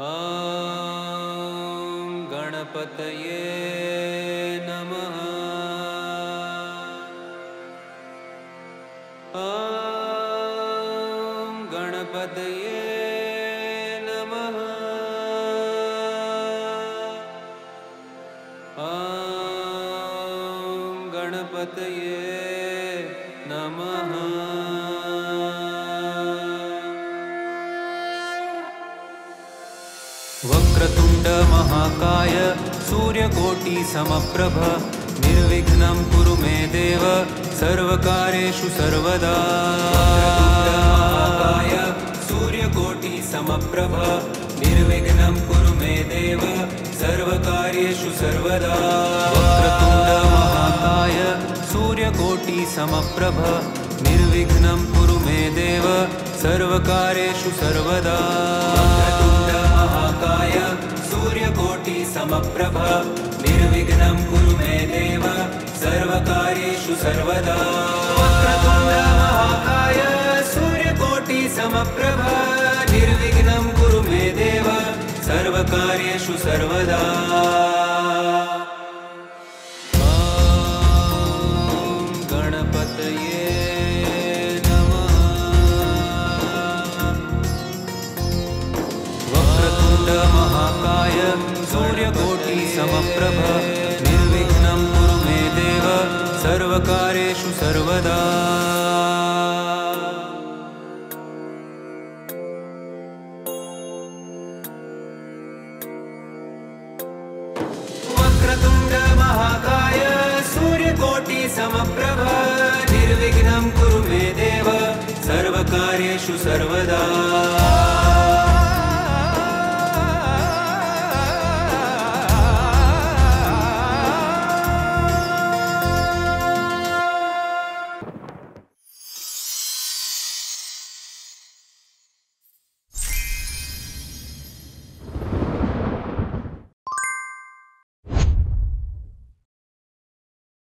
ॐ गणपतये नमः। ॐ गणपतये नमः। ॐ गणपतये नमः। वक्रतुंड महाकाय सूर्यकोटि समप्रभ निर्विघ्नं कुरु मे देव सर्वकार्येषु सर्वदा। महाकाय सूर्यकोटि समप्रभ निर्विघ्नं कुरु मे देव सर्वकार्येषु सर्वदा। वक्रतुंड महाकाय सूर्यकोटि समप्रभ निर्विघ्नं कुरु मे देव सर्वकार्येषु सर्वदा। महाकाय सूर्यकोटि समप्रभ निर्विघ्नं कुरु मे देव सर्वकार्येषु सर्वदा। वक्रतुंड महाकाय सूर्यकोटि समप्रभ निर्विघ्नं कुरु मे देव सर्वकार्येषु सर्वदा। महाकाय सूर्यकोटि समप्रभ निर्विघ्नं कुरु मे देव सर्वकार्येषु सर्वदा। वक्रतुंड महाकाय सूर्यकोटि समप्रभ निर्विघ्नं कुरु मे देव सर्वकार्येषु सर्वदा।